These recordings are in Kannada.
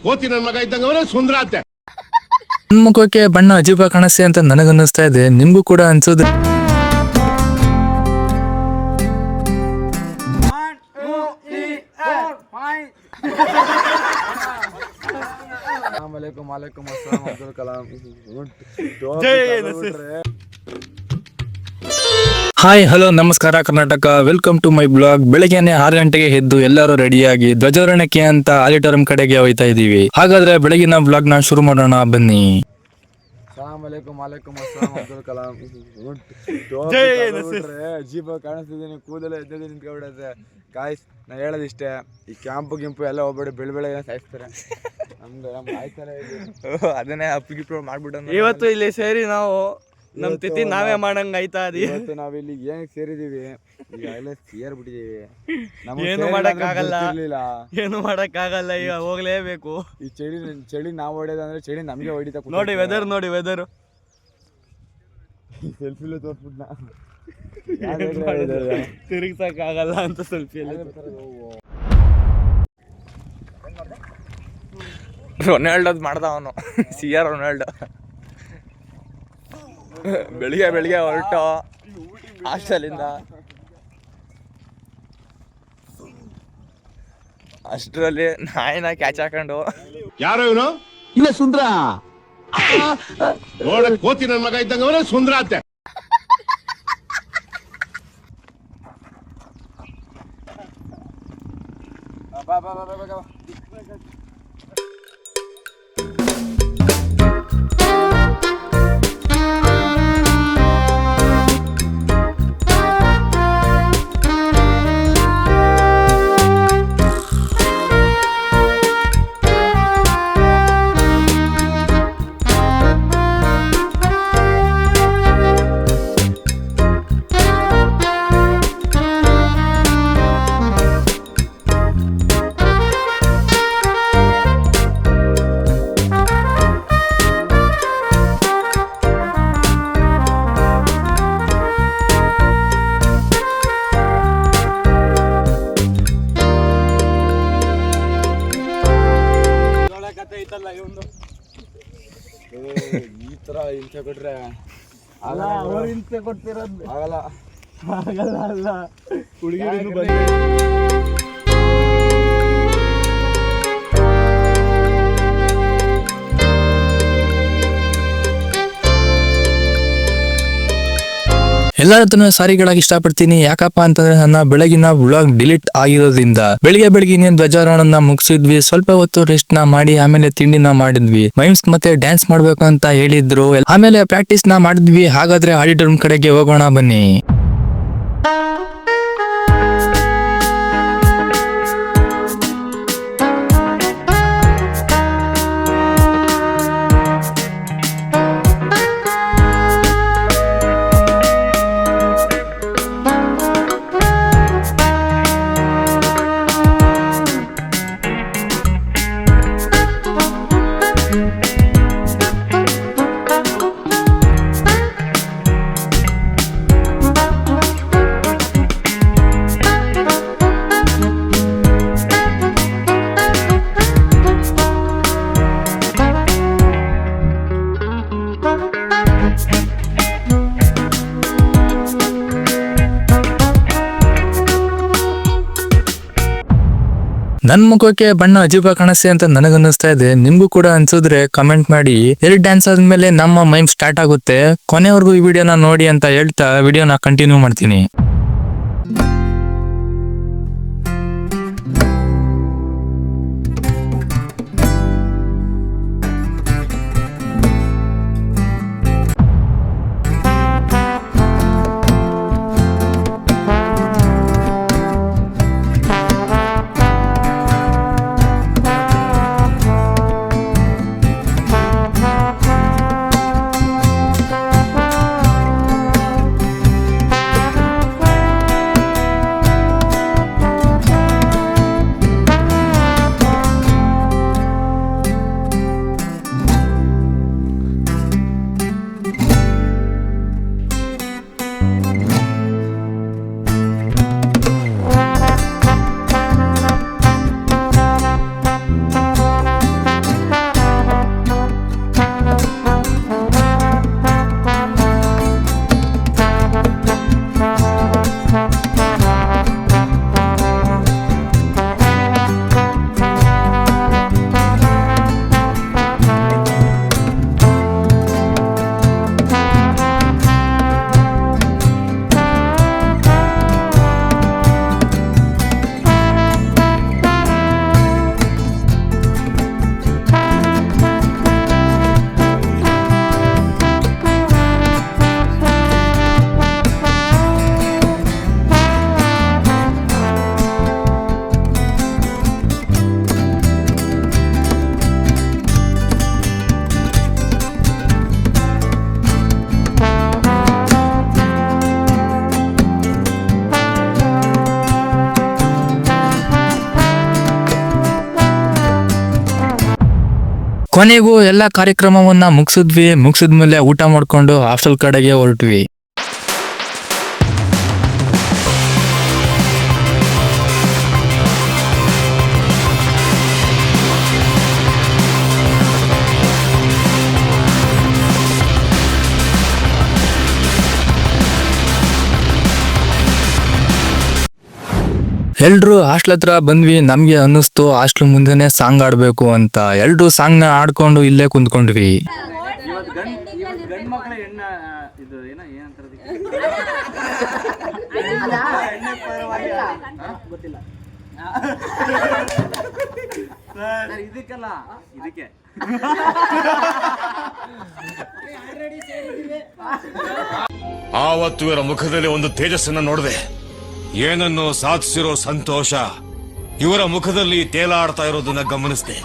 ಕೋತಿ ನನ್ನ ಮಗ ಇದ್ದಂಗ ಸುಂದ್ರಾತೆ. ನನ್ ಮುಖಕ್ಕೆ ಬಣ್ಣ ಅಜೀಬ ಕಾಣಿಸ್ತೆ ಅಂತ ನನಗನ್ನಿಸ್ತಾ ಇದೆ, ನಿಮ್ಗೂ ಕೂಡ ಅನ್ಸೋದು. ಅಬ್ದುಲ್ ಕಲಾಂ. ಹಾಯ್ ಹಲೋ ನಮಸ್ಕಾರ Karnataka, welcome to my blog. ಬೆಳಗ್ಗೆನೆ 6 ಗಂಟೆಗೆ ಎದ್ದು ಎಲ್ಲರೂ ರೆಡಿಯಾಗಿ ಧ್ವಜಾರೋಹಣಕ್ಕೆ ಅಂತ ಆಡಿಟೋರಿಯಂ ಕಡೆಗೆ ಹೋಯ್ತಾ ಇದೀವಿ. ಹಾಗಾದ್ರೆ ಬೆಳಗಿನ ಬ್ಲಾಗ್ ನ ಶುರು ಮಾಡೋಣ ಬನ್ನಿ. ಅಬ್ದುಲ್ ಕಲಾಂ. ಜೀಪ ಕಾಣಿಸ್ತಿದ್ದೀನಿ, ಕೂದಲೇ ಎದ್ದು ನಿಂತ್ಕೊಂಡ್ಬಿಡತ್ತೆ. ಕಾಯ್ಸ್ ನಾ ಹೇಳೋದಿಷ್ಟೇ, ಈ ಕ್ಯಾಂಪು ಗಿಂಪು ಎಲ್ಲ ಹೋಗ್ಬೇಡಿ, ಬೆಳಗ್ಗೆ ಸಾಯಿಸ್ತಾರೆ. ನಮ್ದು ಆಯ್ತಾರೆ, ಅದನ್ನೇ ಅಪ್ಪಿಗಿಪ್ಪು ಮಾಡ್ಬಿಟ್ಟು ಇವತ್ತು ಇಲ್ಲಿ ಸೇರಿ ನಾವು ನಮ್ ತಿಥಿ ನಾವೇ ಮಾಡಂಗ ಆಯ್ತಾ. ಇವತ್ತು ನಾವಿಲ್ಲಿ ಏನ್ ಸೇರಿದೀವಿ, ಈಗ ಎಲ್ಲ ಸೇರ್ಬಿಟ್ಟಿದೀವಿ. ಏನು ಮಾಡಕ್ಕಾಗಲ್ಲ, ಈಗ ಹೋಗ್ಲೇಬೇಕು. ಈ ಚಳಿ ನಾವು ಹೊಡೆದಂದ್ರೆ ಚಳಿ ನಮ್ಗೆ ಹೊಡಿತಾ. ನೋಡಿ ವೆದರ್ ಸೆಲ್ಫಿಲೂ ತೋರ್ಸ್ಬಿಟ್ನ, ತಿರುಗ್ಸಕ್ಕಾಗಲ್ಲ ಅಂತ ಸೆಲ್ಫಿಯಲ್ಲಿ. ರೊನಾಲ್ಡೋದ್ ಮಾಡ್ದ ಅವನು, CR ರೊನಾಲ್ಡೋ. ಬೆಳಿಗ್ಗೆ ಹೊರಟು ಹಾಸ್ಟೆಲಿಂದ, ಅಷ್ಟರಲ್ಲಿ ನಾಯಿನ ಕ್ಯಾಚ್ ಹಾಕೊಂಡು. ಯಾರೋ ಇವನು ಇಲ್ಲ ಸುಂದ್ರ, ನೋಡಕ್ ಕೋತಿ ನನ್ನ ಮಗ ಇದ್ದಂಗ ಸುಂದ್ರಾತೆ. ಈ ತರ ಹಿಂಸೆ ಕೊಟ್ರೆ ಹಿಂಸೆ ಕೊಡ್ತಿರೋದು ಆಗಲ್ಲ. ಅಲ್ಲ ಹುಡುಗಿರು ಎಲ್ಲರ ಹತ್ರನೂ ಸಾರಿಗಳಾಗಿ ಇಷ್ಟಪಡ್ತೀನಿ. ಯಾಕಪ್ಪ ಅಂತಂದ್ರೆ ನನ್ನ ಬೆಳಗಿನ ವ್ಲಾಗ್ ಡಿಲೀಟ್ ಆಗಿರೋದ್ರಿಂದ ಬೆಳಿಗ್ಗೆ ಧ್ವಜಾರೋಹಣ ಮುಗಿಸಿದ್ವಿ. ಸ್ವಲ್ಪ ಹೊತ್ತು ರೆಸ್ಟ್ ನ ಮಾಡಿ ಆಮೇಲೆ ತಿಂಡಿನ ಮಾಡಿದ್ವಿ. ಮೈಮ್ಸ್ ಮತ್ತೆ ಡ್ಯಾನ್ಸ್ ಮಾಡ್ಬೇಕು ಅಂತ ಹೇಳಿದ್ರು, ಆಮೇಲೆ ಪ್ರಾಕ್ಟೀಸ್ ನ ಮಾಡಿದ್ವಿ. ಹಾಗಾದ್ರೆ ಆಡಿಟೋರಿಯಂ ಕಡೆಗೆ ಹೋಗೋಣ ಬನ್ನಿ. ನನ್ ಮುಖಕ್ಕೆ ಬಣ್ಣ ಅಜೀಬ ಕಾಣಿಸ್ತೆ ಅಂತ ನನಗನ್ನಿಸ್ತಾ ಇದೆ, ನಿಮ್ಗೂ ಕೂಡ ಅನ್ಸಿದ್ರೆ ಕಮೆಂಟ್ ಮಾಡಿ. 2 ಡ್ಯಾನ್ಸ್ ಆದ್ಮೇಲೆ ನಮ್ಮ ಮೈಮ್ ಸ್ಟಾರ್ಟ್ ಆಗುತ್ತೆ. ಕೊನೆವರೆಗೂ ಈ ವಿಡಿಯೋನ ನೋಡಿ ಅಂತ ಹೇಳ್ತಾ ವಿಡಿಯೋನ ಕಂಟಿನ್ಯೂ ಮಾಡ್ತೀನಿ. ಕೊನೆಗೂ ಎಲ್ಲ ಕಾರ್ಯಕ್ರಮವನ್ನ ಮುಗಿಸಿದ್ಮೇಲೆ ಊಟ ಮಾಡ್ಕೊಂಡು ಹಾಸ್ಟೆಲ್ ಕಡೆಗೆ ಹೊರಟ್ವಿ. ಎಲ್ರು ಹಾಸ್ಟೆಲ್ ಹತ್ರ ಬಂದ್ವಿ. ನಮ್ಗೆ ಅನ್ನಿಸ್ತು ಹಾಸ್ಟೆಲ್ ಮುಂದೆನೆ ಸಾಂಗ್ ಆಡ್ಬೇಕು ಅಂತ. ಎಲ್ರು ಸಾಂಗ್ ನ ಆಡ್ಕೊಂಡು ಇಲ್ಲೇ ಕುಂತ್ಕೊಂಡ್ವಿ. ಗಂಡ್ ಮಕ್ಳ ಹೆಣ್ಣ ಇದು ಏನೋ ಏನಂತಾರೆ ಗೊತ್ತಿಲ್ಲ ಇದಕ್ಕಲ್ಲ ಇದಕ್ಕೆ ಆವತ್ತು ಇವರ ಮುಖದಲ್ಲಿ ಒಂದು ತೇಜಸ್ಸನ್ನ ನೋಡಿದೆ. ಏನನ್ನು ಸಾಧಿಸಿರೋ ಸಂತೋಷ ಇವರ ಮುಖದಲ್ಲಿ ತೇಲಾಡ್ತಾ ಇರೋದನ್ನ ಗಮನಿಸಿದೆ.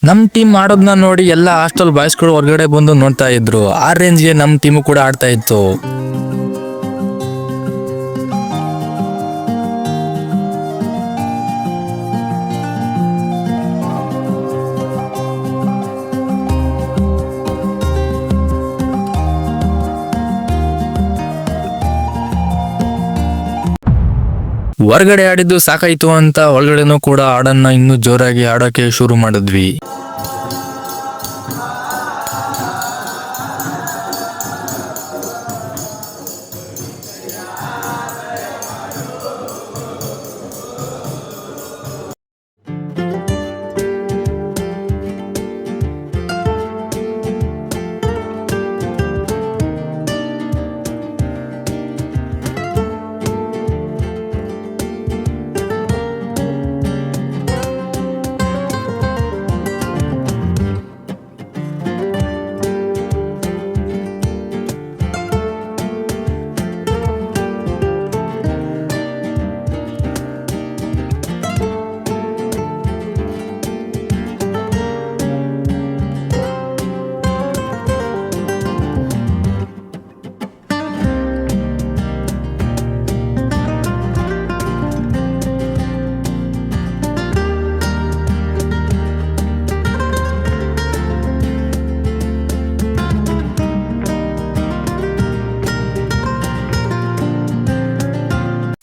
ನಮ್ ಟೀಮ್ ಆಡೋದನ್ನ ನೋಡಿ ಎಲ್ಲ ಹಾಸ್ಟೆಲ್ ಬಾಯ್ಸ್ಗಳು ಹೊರಗಡೆ ಬಂದು ನೋಡ್ತಾ ಇದ್ರು. ಆ ರೇಂಜ್ಗೆ ನಮ್ ಟೀಮು ಕೂಡ ಆಡ್ತಾ ಇತ್ತು. ಹೊರಗಡೆ ಆಡಿದ್ದು ಸಾಕಾಯ್ತು ಅಂತ ಒಳಗಡೆನೂ ಕೂಡ ಹಾಡನ್ನ ಇನ್ನೂ ಜೋರಾಗಿ ಆಡೋಕೆ ಶುರು ಮಾಡಿದ್ವಿ.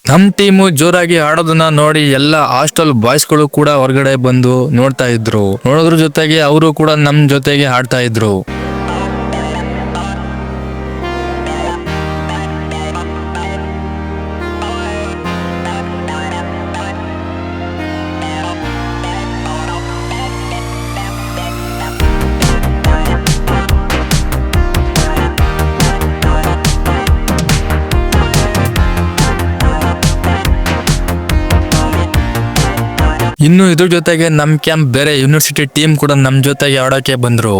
ನಮ್ ಟೀಮು ಜೋರಾಗಿ ಆಡೋದನ್ನ ನೋಡಿ ಎಲ್ಲ ಹಾಸ್ಟೆಲ್ ಬಾಯ್ಸ್ಗಳು ಕೂಡ ಹೊರಗಡೆ ಬಂದು ನೋಡ್ತಾ ಇದ್ರು. ನೋಡೋದ್ರ ಜೊತೆಗೆ ಅವರು ಕೂಡ ನಮ್ ಜೊತೆಗೆ ಆಡ್ತಾ ಇದ್ರು. ಇನ್ನು ಇದ್ರ ಜೊತೆಗೆ ನಮ್ ಕ್ಯಾಂಪ್ ಬೇರೆ ಯೂನಿವರ್ಸಿಟಿ ಟೀಮ್ ಕೂಡ ನಮ್ ಜೊತೆಗೆ ಆಡೋಕೆ ಬಂದ್ರು.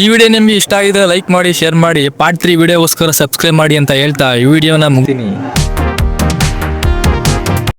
ಈ ವಿಡಿಯೋ ನಿಮ್ಗೆ ಇಷ್ಟ ಆಗಿದೆ ಲೈಕ್ ಮಾಡಿ, ಶೇರ್ ಮಾಡಿ. ಪಾರ್ಟ್ 3 ವಿಡಿಯೋಗೋಸ್ಕರ ಸಬ್ಸ್ಕ್ರೈಬ್ ಮಾಡಿ ಅಂತ ಹೇಳ್ತಾ ಈ ವಿಡಿಯೋನ ಮುಗಿಸ್ತೀನಿ.